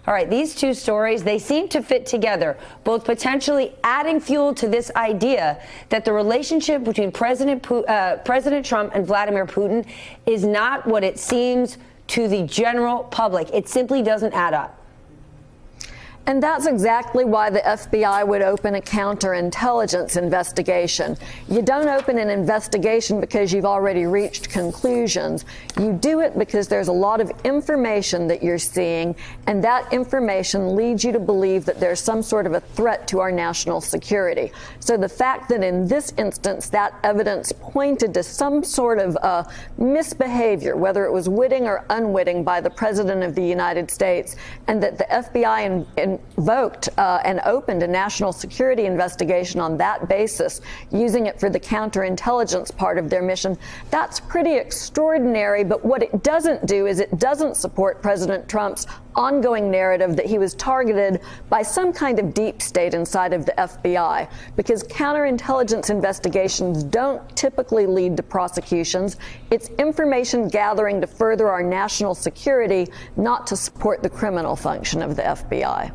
All right, these two stories, they seem to fit together, both potentially adding fuel to this idea that the relationship between President Trump and Vladimir Putin is not what it seems to the general public. It simply doesn't add up. And that's exactly why the FBI would open a counterintelligence investigation. You don't open an investigation because you've already reached conclusions. You do it because there's a lot of information that you're seeing, and that information leads you to believe that there's some sort of a threat to our national security. So the fact that in this instance that evidence pointed to some sort of misbehavior, whether it was witting or unwitting, by the President of the United States, and that the FBI invoked and opened a national security investigation on that basis, using it for the counterintelligence part of their mission, that's pretty extraordinary. But what it doesn't do is it doesn't support President Trump's ongoing narrative that he was targeted by some kind of deep state inside of the FBI, because counterintelligence investigations don't typically lead to prosecutions. It's information gathering to further our national security, not to support the criminal function of the FBI.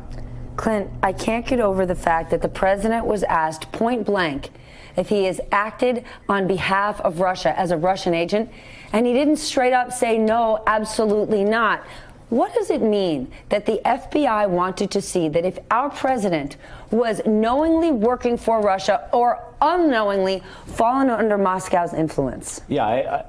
Clint, I can't get over the fact that the president was asked point blank if he has acted on behalf of Russia as a Russian agent, and he didn't straight up say no, absolutely not. What does it mean that the FBI wanted to see that if our president was knowingly working for Russia or unknowingly fallen under Moscow's influence? Yeah,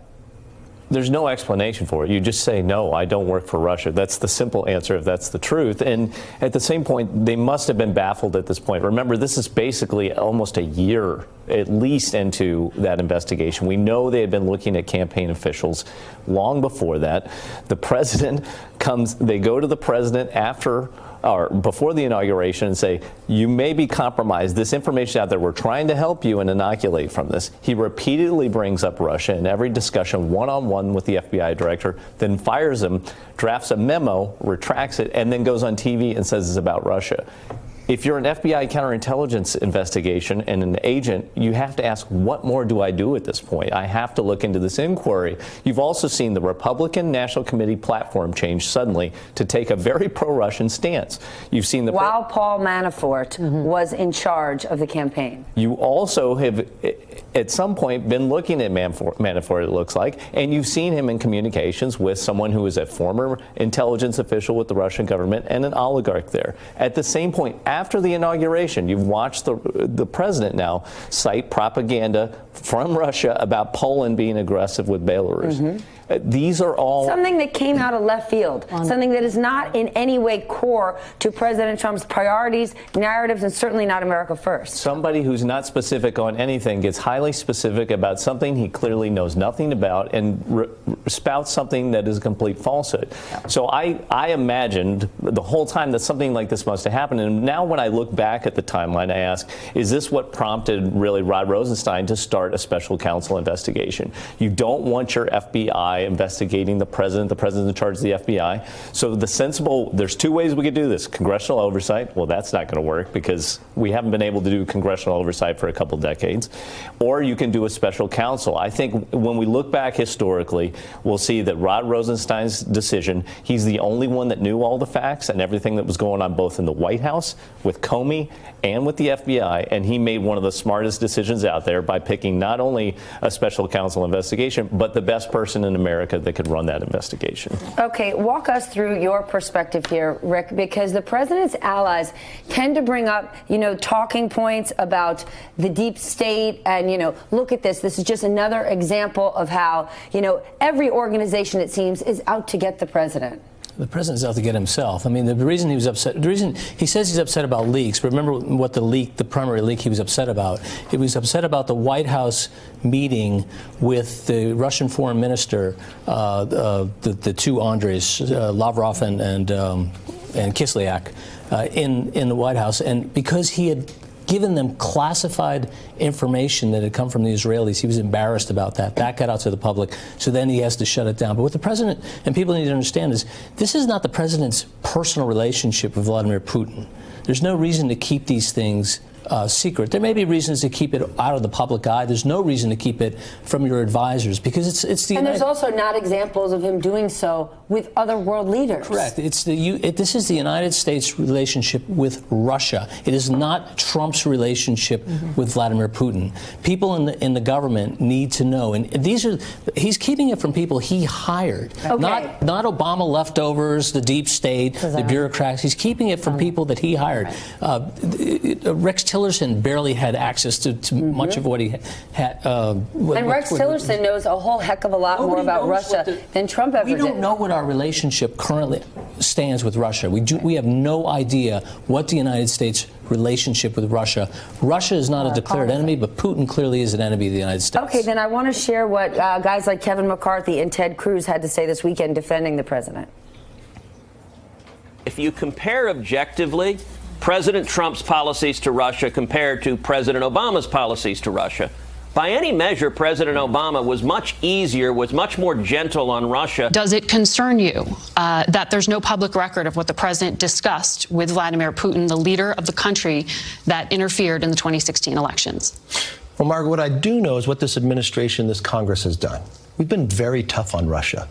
there's no explanation for it. You just say, no, I don't work for Russia. That's the simple answer if that's the truth. And at the same point, they must have been baffled at this point. Remember, this is basically almost a year at least into that investigation. We know they had been looking at campaign officials long before that. The president comes, they go to the president after or before the inauguration and say, you may be compromised. This information out there, we're trying to help you and inoculate from this. He repeatedly brings up Russia in every discussion one-on-one with the FBI director, then fires him, drafts a memo, retracts it, and then goes on TV and says it's about Russia. If you're an FBI counterintelligence investigation and an agent, you have to ask, what more do I do at this point? I have to look into this inquiry. You've also seen the Republican National Committee platform change suddenly to take a very pro-Russian stance. You've seen the while Paul Manafort was in charge of the campaign. You also have, at some point, been looking at Manafort, it looks like, and you've seen him in communications with someone who is a former intelligence official with the Russian government and an oligarch there. At the same point, after the inauguration, you've watched the president now cite propaganda from Russia about Poland being aggressive with Belarus. These are all something that came out of left field, something that is not in any way core to President Trump's priorities, narratives, and certainly not America first. Somebody who's not specific on anything gets highly specific about something he clearly knows nothing about and spouts something that is a complete falsehood. So I imagined the whole time that something like this must have happened. And now when I look back at the timeline, I ask, is this what prompted really Rod Rosenstein to start a special counsel investigation? You don't want your FBI investigating the president. The president's in charge of the FBI. So the sensible, there's two ways we could do this. Congressional oversight, well, that's not going to work because we haven't been able to do congressional oversight for a couple decades. Or you can do a special counsel. I think when we look back historically, we'll see that Rod Rosenstein's decision, he's the only one that knew all the facts and everything that was going on both in the White House, with Comey, and with the FBI, and he made one of the smartest decisions out there by picking not only a special counsel investigation, but the best person in America that could run that investigation. Okay, walk us through your perspective here, Rick, because the president's allies tend to bring up, talking points about the deep state and, look at this. This is just another example of how, every organization, it seems, is out to get the president. The president's out to get himself. I mean, the reason he was upset, the reason he says he's upset about leaks, but remember what the primary leak he was upset about. He was upset about the White House meeting with the Russian foreign minister, the two Andres, Lavrov and Kislyak, in the White House, and because he had given them classified information that had come from the Israelis. He was embarrassed about that. That got out to the public, so then he has to shut it down. But what the president and people need to understand is this is not the president's personal relationship with Vladimir Putin. There's no reason to keep these things secret. There may be reasons to keep it out of the public eye. There's no reason to keep it from your advisors because it's the. And there's also not examples of him doing so with other world leaders. Correct. This is the United States relationship with Russia. It is not Trump's relationship with Vladimir Putin. People in the government need to know, and he's keeping it from people he hired, not Obama leftovers, the deep state, the bureaucrats. He's keeping it from people that he hired. Rex Tillerson barely had access to much of what he had. And Rex Tillerson knows a whole heck of a lot more about Russia than Trump ever did. We don't know what our relationship currently stands with Russia. We have no idea what the United States relationship with Russia. Russia is not a declared enemy, but Putin clearly is an enemy of the United States. Okay, then I want to share what guys like Kevin McCarthy and Ted Cruz had to say this weekend defending the president. If you compare objectively President Trump's policies to Russia compared to President Obama's policies to Russia, by any measure, President Obama was much easier, was much more gentle on Russia. Does it concern you that there's no public record of what the president discussed with Vladimir Putin, the leader of the country that interfered in the 2016 elections? Well, Margaret, what I do know is what this administration, this Congress has done. We've been very tough on Russia.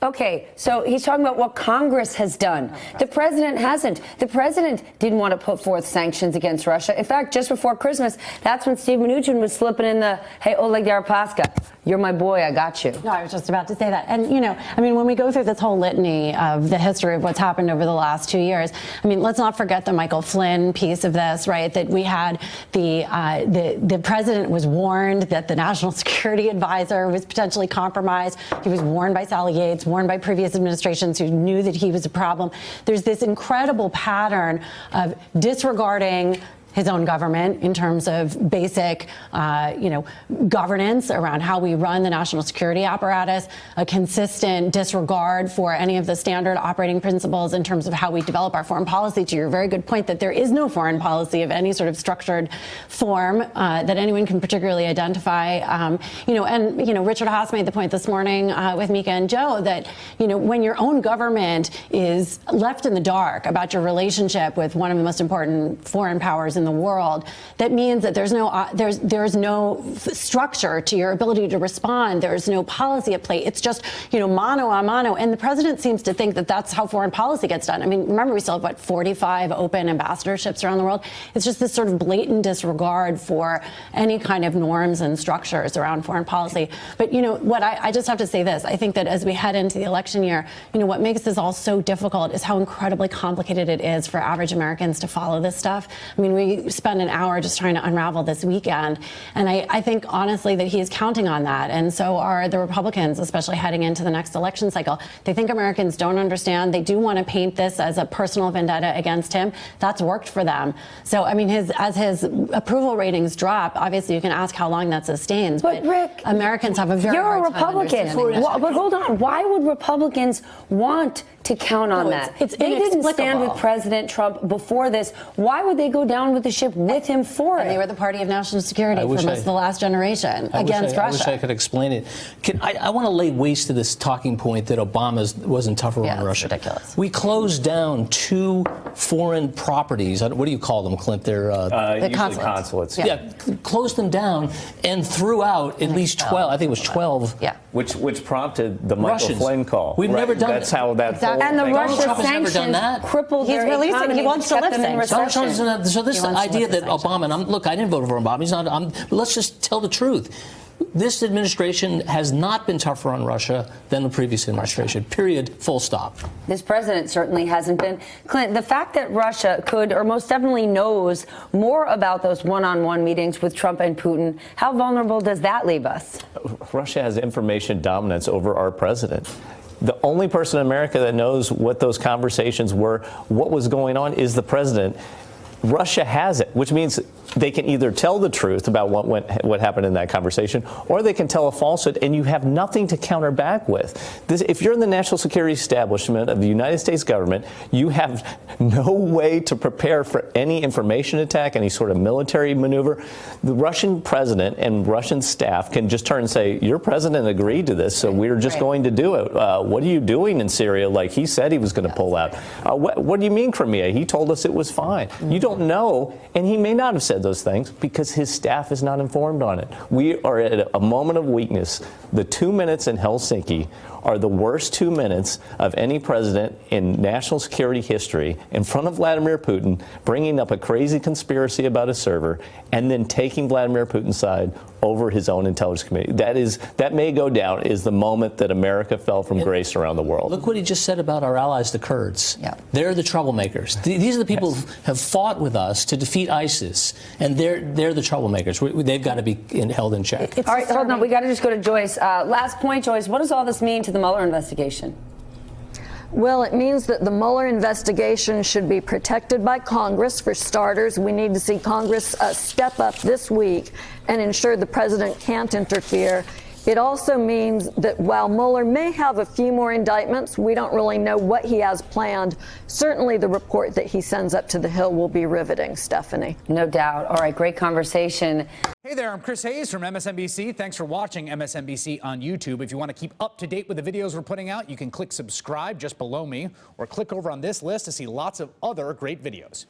Okay, so he's talking about what Congress has done. The president hasn't. The president didn't want to put forth sanctions against Russia. In fact, just before Christmas, that's when Steve Mnuchin was slipping in the, hey, Oleg Deripaska, you're my boy, I got you. No, I was just about to say that. And, you know, I mean, when we go through this whole litany of the history of what's happened over the last 2 years, I mean, let's not forget the Michael Flynn piece of this, right? That we had the president was warned that the national security advisor was potentially compromised. He was warned by Sally Yates, warned by previous administrations who knew that he was a problem. There's this incredible pattern of disregarding his own government in terms of basic, governance around how we run the national security apparatus, a consistent disregard for any of the standard operating principles in terms of how we develop our foreign policy. To your very good point that there is no foreign policy of any sort of structured form that anyone can particularly identify. Richard Haas made the point this morning with Mika and Joe that, when your own government is left in the dark about your relationship with one of the most important foreign powers in the world, that means that there's no structure to your ability to respond. There's no policy at play. It's just mano a mano. And the president seems to think that that's how foreign policy gets done. I mean, remember we still have 45 open ambassadorships around the world. It's just this sort of blatant disregard for any kind of norms and structures around foreign policy. But what I just have to say this: I think that as we head into the election year, what makes this all so difficult is how incredibly complicated it is for average Americans to follow this stuff. I mean, we spend an hour just trying to unravel this weekend. And I think, honestly, that he is counting on that. And so are the Republicans, especially heading into the next election cycle. They think Americans don't understand. They do want to paint this as a personal vendetta against him. That's worked for them. So, I mean, as his approval ratings drop, obviously you can ask how long that sustains. But Rick, Americans have a very you're hard a Republican. But hold on. Why would Republicans want to count on that? They didn't stand with President Trump before this. Why would they go down with the ship with him for it? They were the party of national security for most of the last generation against Russia. I wish I could explain it. I want to lay waste to this talking point that Obama wasn't tougher on Russia. Ridiculous. We closed down 2 foreign properties. What do you call them, Clint? They're usually consulates. Yeah, closed them down and threw out at least 12. I think it was 12. Yeah. Which prompted the Michael Russians. Flynn call. We've never done That's it. how that whole And the thing Russia Trump has never done sanctions that. crippled He's their releasing. economy. He wants to kept lift them in sanctions. recession. So this idea that Obama, and look, I didn't vote for Obama. He's not. Let's just tell the truth. This administration has not been tougher on Russia than the previous administration. Period. Full stop. This president certainly hasn't been. Clint, the fact that Russia could, or most definitely knows, more about those one-on-one meetings with Trump and Putin, how vulnerable does that leave us? Russia has information dominance over our president. The only person in America that knows what those conversations were, what was going on, is the president. Russia has it, which means they can either tell the truth about what happened in that conversation, or they can tell a falsehood, and you have nothing to counter back with. If you're in the national security establishment of the United States government, you have no way to prepare for any information attack, any sort of military maneuver. The Russian president and Russian staff can just turn and say, your president agreed to this, so we're just going to do it. What are you doing in Syria? Like he said he was going to pull out. What do you mean Crimea? He told us it was fine. You don't don't know, and he may not have said those things because his staff is not informed on it. We are at a moment of weakness. The 2 minutes in Helsinki are the worst 2 minutes of any president in national security history in front of Vladimir Putin, bringing up a crazy conspiracy about a server, and then taking Vladimir Putin's side over his own intelligence committee. That may go down as the moment that America fell from grace around the world. Look what he just said about our allies, the Kurds. Yeah. They're the troublemakers. These are the people who have fought with us to defeat ISIS, and they're the troublemakers. They've got to be held in check. All right, hold on. We got to just go to Joyce. Last point, Joyce. What does all this mean to the Mueller investigation? Well, it means that the Mueller investigation should be protected by Congress. For starters, we need to see Congress step up this week and ensure the president can't interfere. It also means that while Mueller may have a few more indictments, we don't really know what he has planned. Certainly the report that he sends up to the Hill will be riveting, Stephanie. No doubt. All right, great conversation. Hey there, I'm Chris Hayes from MSNBC. Thanks for watching MSNBC on YouTube. If you want to keep up to date with the videos we're putting out, you can click subscribe just below me or click over on this list to see lots of other great videos.